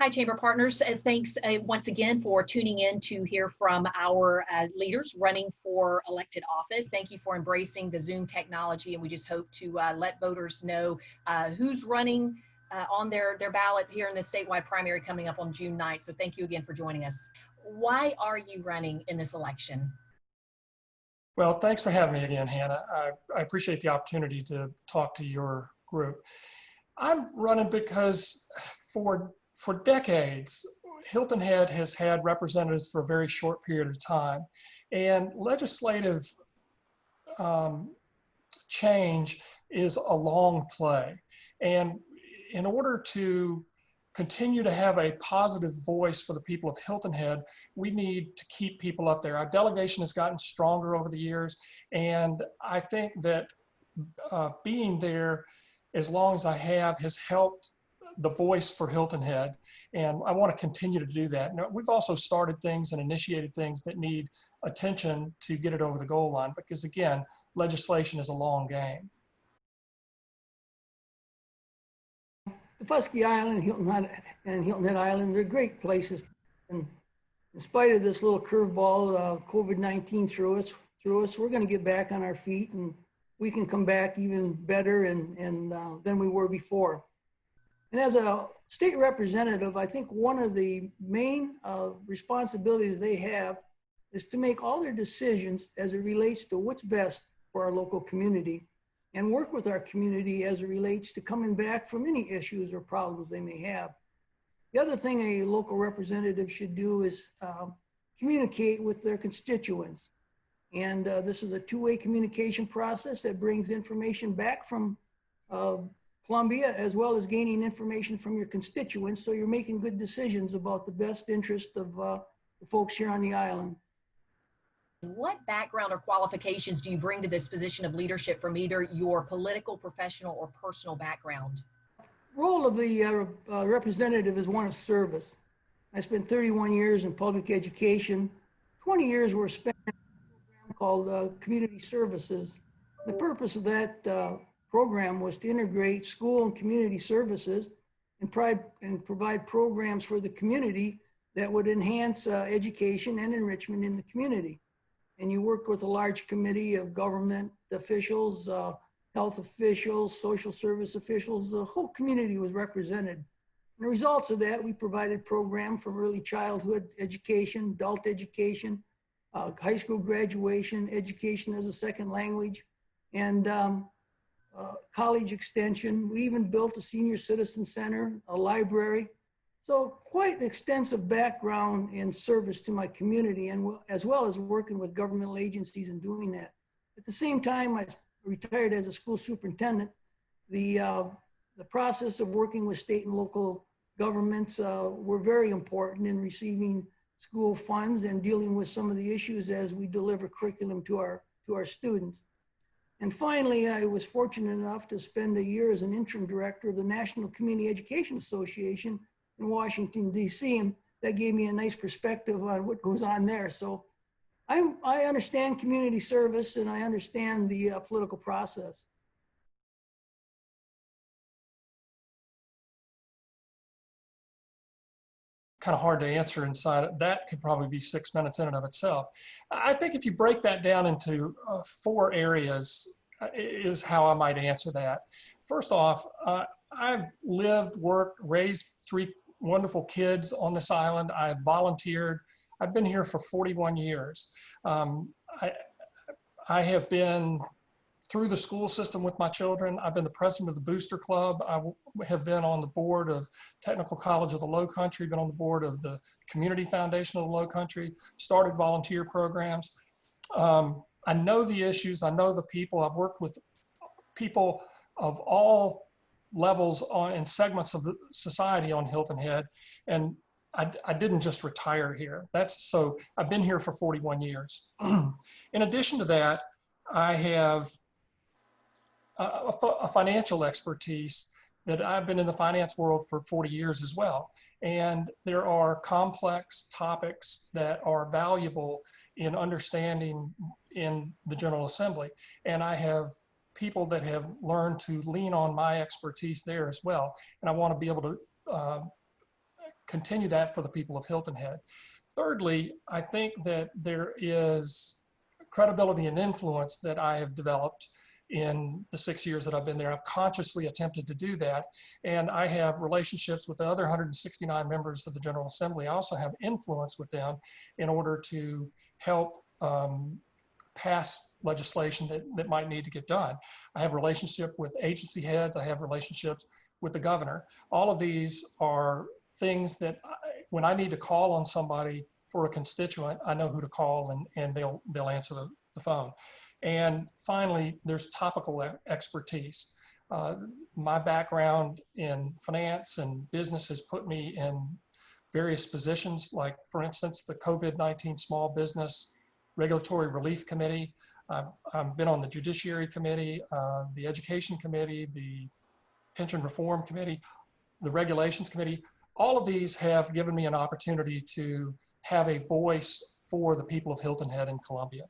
Hi, Chamber Partners. Thanks once again for tuning in to hear from our leaders running for elected office. Thank you for embracing the Zoom technology, and we just hope to let voters know who's running on their ballot here in the statewide primary coming up on June 9th. So thank you again for joining us. Why are you running in this election? Well, thanks for having me again, Hannah. I appreciate the opportunity to talk to your group. I'm running because for decades, Hilton Head has had representatives for a very short period of time, and legislative change is a long play. And in order to continue to have a positive voice for the people of Hilton Head, we need to keep people up there. Our delegation has gotten stronger over the years, and I think that being there as long as I have has helped the voice for Hilton Head, and I want to continue to do that. Now, we've also started things and initiated things that need attention to get it over the goal line, because again, legislation is a long game. The Fusky Island and Hilton Head Island, they're great places. And in spite of this little curveball COVID-19 threw us, we're going to get back on our feet, and we can come back even better than we were before. And as a state representative, I think one of the main responsibilities they have is to make all their decisions as it relates to what's best for our local community, and work with our community as it relates to coming back from any issues or problems they may have. The other thing a local representative should do is communicate with their constituents. And this is a two-way communication process that brings information back from Columbia, as well as gaining information from your constituents, so you're making good decisions about the best interest of the folks here on the island. What background or qualifications do you bring to this position of leadership from either your political, professional, or personal background? The role of the representative is one of service. I spent 31 years in public education. 20 years were spent in a program called Community Services. The purpose of that program was to integrate school and community services and provide programs for the community that would enhance education and enrichment in the community. And you worked with a large committee of government officials, health officials, social service officials. The whole community was represented. And the results of that, we provided programs from early childhood education, adult education, high school graduation, education as a second language, and college extension. We even built a senior citizen center, a library. So quite an extensive background in service to my community, and as well as working with governmental agencies and doing that. At the same time, I retired as a school superintendent. The process of working with state and local governments were very important in receiving school funds and dealing with some of the issues as we deliver curriculum to our students. And finally, I was fortunate enough to spend a year as an interim director of the National Community Education Association in Washington, D.C., and that gave me a nice perspective on what goes on there. So I understand community service, and I understand the political process. Kind of hard to answer inside. That could probably be 6 minutes in and of itself. I think if you break that down into 4 areas is how I might answer that. First off, I've lived, worked, raised 3 wonderful kids on this island. I've volunteered. I've been here for 41 years. I have been through the school system with my children. I've been the president of the Booster Club. I have been on the board of Technical College of the Low Country, been on the board of the Community Foundation of the Low Country, started volunteer programs. I know the issues, I know the people. I've worked with people of all levels and segments of the society on Hilton Head, and I didn't just retire here. So I've been here for 41 years. In addition to that, I have a financial expertise that I've been in the finance world for 40 years as well. And there are complex topics that are valuable in understanding in the General Assembly. And I have people that have learned to lean on my expertise there as well. And I want to be able to continue that for the people of Hilton Head. Thirdly, I think that there is credibility and influence that I have developed in the 6 years that I've been there. I've consciously attempted to do that. And I have relationships with the other 169 members of the General Assembly. I also have influence with them in order to help pass legislation that might need to get done. I have relationship with agency heads. I have relationships with the governor. All of these are things that when I need to call on somebody for a constituent, I know who to call, and they'll answer the phone. And finally, there's topical expertise. My background in finance and business has put me in various positions, like for instance, the COVID-19 Small Business Regulatory Relief Committee. I've been on the Judiciary Committee, the Education Committee, the Pension Reform Committee, the Regulations Committee. All of these have given me an opportunity to have a voice for the people of Hilton Head and Columbia.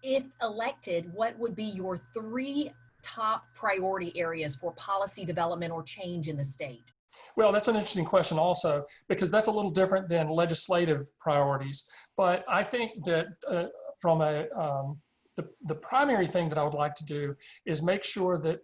If elected, what would be your 3 top priority areas for policy development or change in the state? Well, that's an interesting question also, because that's a little different than legislative priorities. But I think that from the primary thing that I would like to do is make sure that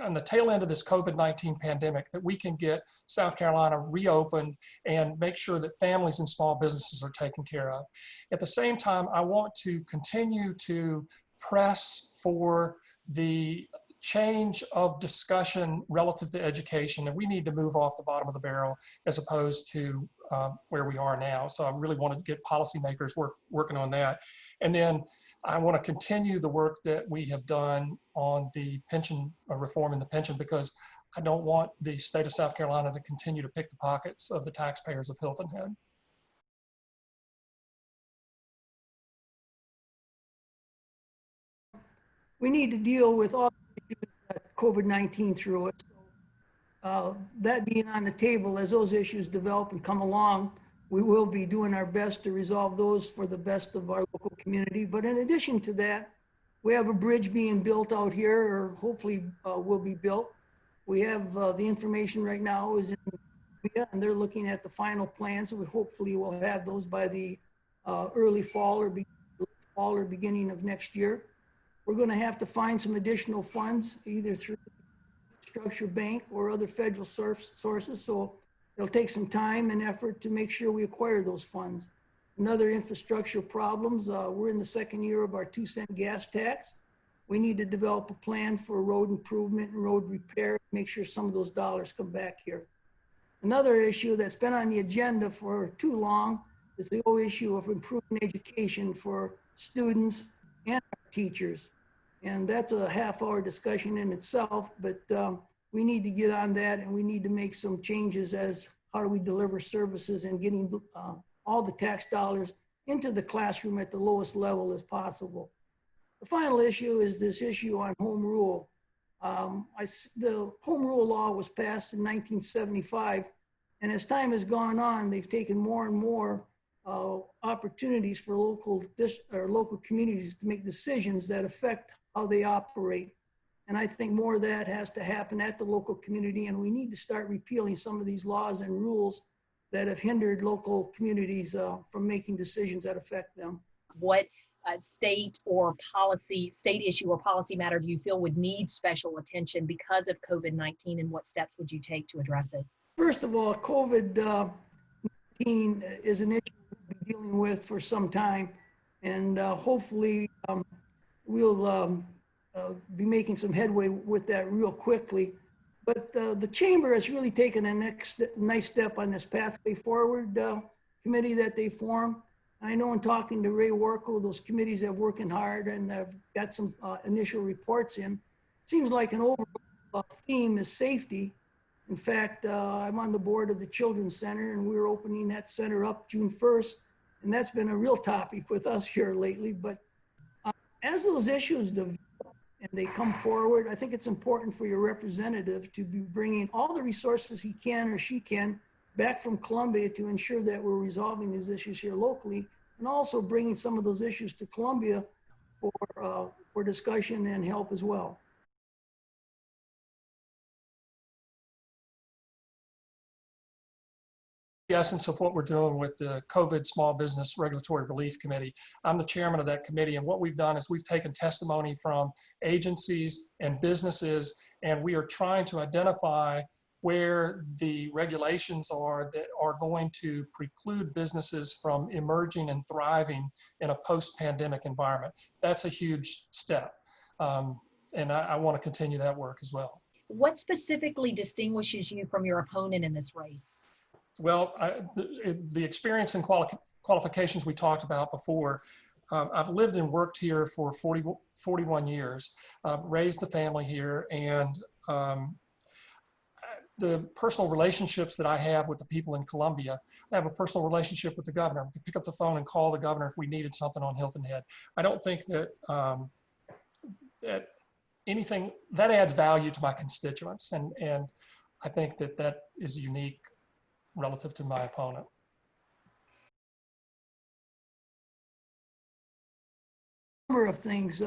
on the tail end of this COVID-19 pandemic, that we can get South Carolina reopened and make sure that families and small businesses are taken care of. At the same time, I want to continue to press for the change of discussion relative to education, and we need to move off the bottom of the barrel as opposed to where we are now. So I really want to get policymakers working on that. And then I want to continue the work that we have done on the pension reform and the pension, because I don't want the state of South Carolina to continue to pick the pockets of the taxpayers of Hilton Head. We need to deal with all the issues that COVID-19 threw us. That being on the table, as those issues develop and come along, we will be doing our best to resolve those for the best of our local community. But in addition to that, we have a bridge being built out here, or hopefully will be built. We have the information right now is in Columbia, and they're looking at the final plans. So we hopefully will have those by the early fall or beginning of next year. We're going to have to find some additional funds, either through the Infrastructure Bank or other federal sources. So it'll take some time and effort to make sure we acquire those funds. Another infrastructure problems, we're in the 2nd year of our 2-cent gas tax. We need to develop a plan for road improvement and road repair, make sure some of those dollars come back here. Another issue that's been on the agenda for too long is the whole issue of improving education for students and our teachers. And that's a half-hour discussion in itself, but we need to get on that, and we need to make some changes as how do we deliver services and getting all the tax dollars into the classroom at the lowest level as possible. The final issue is this issue on home rule. The home rule law was passed in 1975, and as time has gone on, they've taken more and more opportunities for local communities to make decisions that affect how they operate. And I think more of that has to happen at the local community, and we need to start repealing some of these laws and rules that have hindered local communities from making decisions that affect them. What state issue or policy matter do you feel would need special attention because of COVID-19, and what steps would you take to address it? First of all, COVID-19 is an issue we'll be dealing with for some time, and hopefully we'll be making some headway with that real quickly. But the chamber has really taken a nice step on this Pathway Forward committee that they formed. I know in talking to Ray Warco, those committees are working hard and have got some initial reports in. It seems like an overall theme is safety. In fact, I'm on the board of the Children's Center, and we're opening that center up June 1st. And that's been a real topic with us here lately. But as those issues develop and they come forward, I think it's important for your representative to be bringing all the resources he can or she can back from Columbia to ensure that we're resolving these issues here locally, and also bringing some of those issues to Columbia for discussion and help as well. the essence of what we're doing with the COVID Small Business Regulatory Relief Committee. I'm the chairman of that committee, and what we've done is we've taken testimony from agencies and businesses, and we are trying to identify where the regulations are that are going to preclude businesses from emerging and thriving in a post-pandemic environment. That's a huge step, and I want to continue that work as well. What specifically distinguishes you from your opponent in this race? Well, the experience and qualifications we talked about before, I've lived and worked here for 41 years. I've raised the family here, and the personal relationships that I have with the people in Columbia, I have a personal relationship with the governor. We could pick up the phone and call the governor if we needed something on Hilton Head. I don't think that that anything that adds value to my constituents, and I think that that is unique relative to my opponent. Number of things.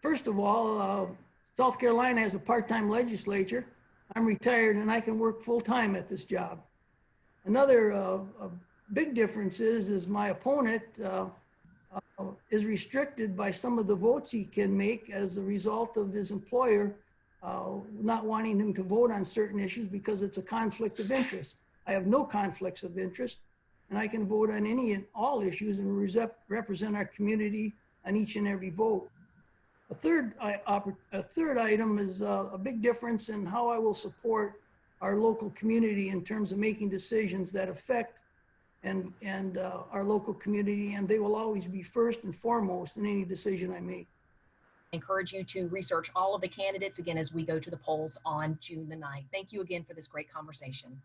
First of all, South Carolina has a part-time legislature. I'm retired and I can work full-time at this job. Another big difference is my opponent is restricted by some of the votes he can make as a result of his employer not wanting him to vote on certain issues because it's a conflict of interest. I have no conflicts of interest, and I can vote on any and all issues and represent our community on each and every vote. A third item is a big difference in how I will support our local community in terms of making decisions that affect our local community, and they will always be first and foremost in any decision I make. I encourage you to research all of the candidates again as we go to the polls on June the 9th. Thank you again for this great conversation.